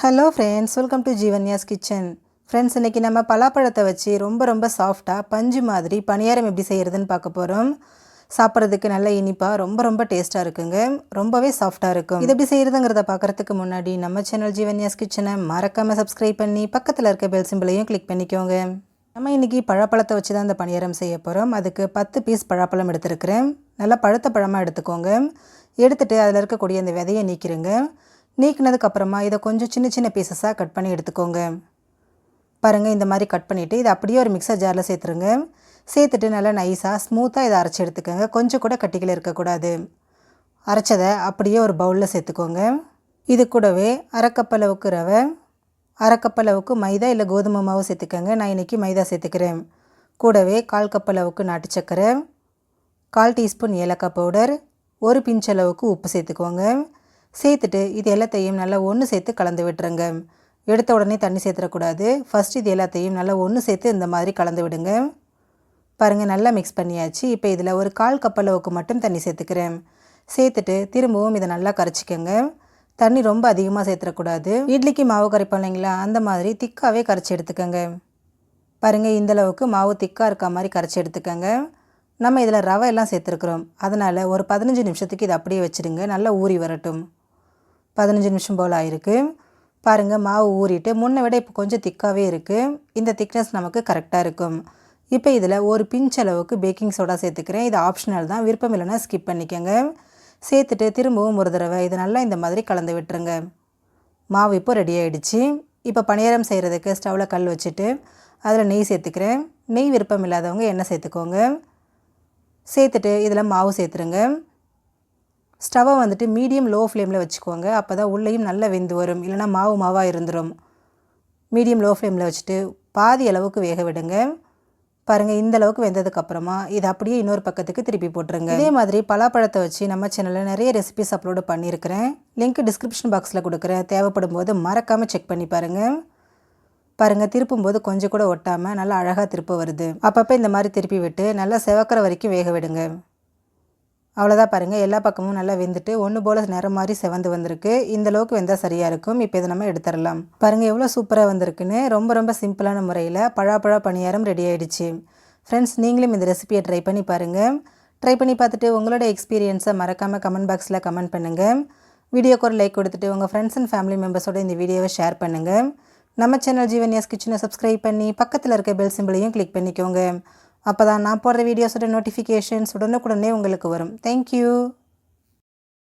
Hello friends, welcome to Jeevanya's kitchen. Friends, இன்றைக்கி நம்ம பலாப்பழத்தை வச்சு ரொம்ப சாஃப்டாக பஞ்சு மாதிரி பணியாரம் எப்படி செய்கிறதுன்னு பார்க்க போகிறோம். சாப்பிட்றதுக்கு நல்ல இனிப்பாக ரொம்ப டேஸ்ட்டாக இருக்குங்க. ரொம்பவே சாஃப்டாக இருக்கும். இது எப்படி செய்கிறதுங்கிறத பார்க்குறதுக்கு முன்னாடி நம்ம சேனல் ஜீவன்யாஸ் கிச்சனை மறக்காமல் சப்ஸ்கிரைப் பண்ணி பக்கத்தில் இருக்க பெல் சிம்பிளையும் கிளிக் பண்ணிக்கோங்க. நம்ம இன்றைக்கி பழப்பழத்தை வச்சு தான் இந்த பணியாரம் செய்ய போகிறோம். அதுக்கு 10 பீஸ் பழப்பழம் எடுத்துருக்கிறேன். நல்லா பழுத்த பழமாக எடுத்துக்கோங்க. எடுத்துகிட்டு அதில் இருக்கக்கூடிய அந்த விதையை நீக்கிடுங்க. நீக்கினதுக்கப்புறமா இதை கொஞ்சம் சின்ன பீசஸாக கட் பண்ணி எடுத்துக்கோங்க. பாருங்கள், இந்த மாதிரி கட் பண்ணிவிட்டு இதை அப்படியே ஒரு மிக்சர் ஜாரில் சேர்த்துருங்க. சேர்த்துட்டு நல்லா நைஸாக ஸ்மூத்தாக இதை அரைச்சி எடுத்துக்கோங்க. கொஞ்சம் கூட கட்டிகள் இருக்கக்கூடாது. அரைச்சதை அப்படியே ஒரு பவுலில் சேர்த்துக்கோங்க. இது கூடவே அரைக்கப்பளவுக்கு ரவை, அரைக்கப்பளவுக்கு மைதா இல்லை கோதுமை மாவு சேர்த்துக்கோங்க. நான் இன்றைக்கி மைதா சேர்த்துக்கிறேன். கூடவே 1/4 கப் அளவுக்கு நாட்டு சர்க்கரை, 1/4 டீஸ்பூன் ஏலக்காய் பவுடர், ஒரு பிஞ்ச் அளவுக்கு உப்பு சேர்த்துக்கோங்க. சேர்த்துட்டு இது எல்லாத்தையும் நல்லா ஒன்று சேர்த்து கலந்து விட்டுருங்க. எடுத்த உடனே தண்ணி சேர்த்துடக்கூடாது. ஃபஸ்ட் இது எல்லாத்தையும் நல்லா ஒன்று சேர்த்து இந்த மாதிரி கலந்து விடுங்க. பாருங்கள், நல்லா மிக்ஸ் பண்ணியாச்சு. இப்போ இதில் ஒரு 1/4 கப் அளவுக்கு மட்டும் தண்ணி சேர்த்துக்கிறேன். சேர்த்துட்டு திரும்பவும் இதை நல்லா கரைச்சிக்கோங்க. தண்ணி ரொம்ப அதிகமாக சேர்த்துடக்கூடாது. இட்லிக்கு மாவு கரைப்போம் இல்லைங்களா, அந்த மாதிரி திக்காகவே கரைச்சி எடுத்துக்கோங்க. பாருங்கள், இந்தளவுக்கு மாவு திக்காக இருக்க மாதிரி கரைச்சி எடுத்துக்கோங்க. நம்ம இதில் ரவை எல்லாம் சேர்த்துருக்குறோம். அதனால் ஒரு 15 நிமிஷத்துக்கு இதை அப்படியே வச்சுடுங்க. நல்லா ஊறி வரட்டும். 15 நிமிஷம் போல் ஆயிருக்கு. பாருங்கள், மாவு ஊறிட்டு முன்னை விட இப்போ கொஞ்சம் திக்காகவே இருக்குது. இந்த திக்னஸ் நமக்கு கரெக்டாக இருக்கும். இப்போ இதில் ஒரு பிஞ்ச் அளவுக்கு பேக்கிங் சோடா சேர்த்துக்கிறேன். இது ஆப்ஷனல் தான், விருப்பம் இல்லைன்னா ஸ்கிப் பண்ணிக்கோங்க. சேர்த்துட்டு திரும்பவும் ஒரு தடவை இதை நல்லா இந்த மாதிரி கலந்து விட்டுருங்க. மாவு இப்போ ரெடி ஆகிடுச்சு. இப்போ பணியாரம் செய்கிறதுக்கு ஸ்டவ்வில் கல் வச்சுட்டு அதில் நெய் சேர்த்துக்கிறேன். நெய் விருப்பம் இல்லாதவங்க எண்ணெய் சேர்த்துக்கோங்க. சேர்த்துட்டு இதில் மாவு சேர்த்துருங்க. ஸ்டவ்வை வந்துட்டு மீடியம் லோ ஃப்ளேமில் வச்சுக்கோங்க. அப்போ தான் உள்ளேயும் நல்லா வெந்து வரும், இல்லைனா மாவாக இருந்துடும். மீடியம் லோ ஃப்ளேமில் வச்சுட்டு பாதி அளவுக்கு வேக விடுங்க. பாருங்கள், இந்த அளவுக்கு வெந்ததுக்கப்புறமா இதை அப்படியே இன்னொரு பக்கத்துக்கு திருப்பி போட்டுருங்க. இதே மாதிரி பலாப்பழத்தை வச்சு நம்ம சேனலில் நிறைய ரெசிபிஸ் அப்லோடு பண்ணியிருக்கிறேன். லிங்க் டிஸ்கிரிப்ஷன் பாக்ஸில் கொடுக்குறேன். தேவைப்படும் போது மறக்காமல் செக் பண்ணி பாருங்கள். பாருங்கள், திருப்பும்போது கொஞ்சம் கூட ஒட்டாமல் நல்லா அழகாக திருப்ப வருது. அப்பப்போ இந்த மாதிரி திருப்பி விட்டு நல்லா செவக்கிற வரைக்கும் வேக விடுங்க. அவ்வளோதான். பாருங்கள், எல்லா பக்கமும் நல்லா வெந்துட்டு ஒன்று போல் நிறம் மாதிரி செவந்து வந்திருக்கு. இந்தளவுக்கு வெந்தால் சரியாக இருக்கும். இப்போ இதை நம்ம எடுத்துடலாம். பாருங்கள், எவ்வளோ சூப்பராக வந்திருக்குன்னு. ரொம்ப சிம்பிளான முறையில் பழா பணியாரம் ரெடி ஆகிடுச்சு. ஃப்ரெண்ட்ஸ், நீங்களும் இந்த ரெசிபியை ட்ரை பண்ணி பாருங்கள். ட்ரை பண்ணி பார்த்துட்டு உங்களோட எக்ஸ்பீரியன்ஸை மறக்காமல் கமெண்ட் பாக்ஸில் கமெண்ட் பண்ணுங்கள். வீடியோக்கு ஒரு லைக் கொடுத்துட்டு உங்கள் ஃப்ரெண்ட்ஸ் அண்ட் ஃபேமிலி மெம்பர்ஸோட இந்த வீடியோவை ஷேர் பண்ணுங்கள். நம்ம சேனல் ஜீவன்யாஸ் கிச்சனை சப்ஸ்கிரைப் பண்ணி பக்கத்தில் இருக்க பெல் சிம்பிளையும் கிளிக் பண்ணிக்கோங்க. அப்போ தான் நான் போடுற வீடியோஸோட நோட்டிஃபிகேஷன்ஸ் உடனுக்குடனே உங்களுக்கு வரும். தேங்க்யூ.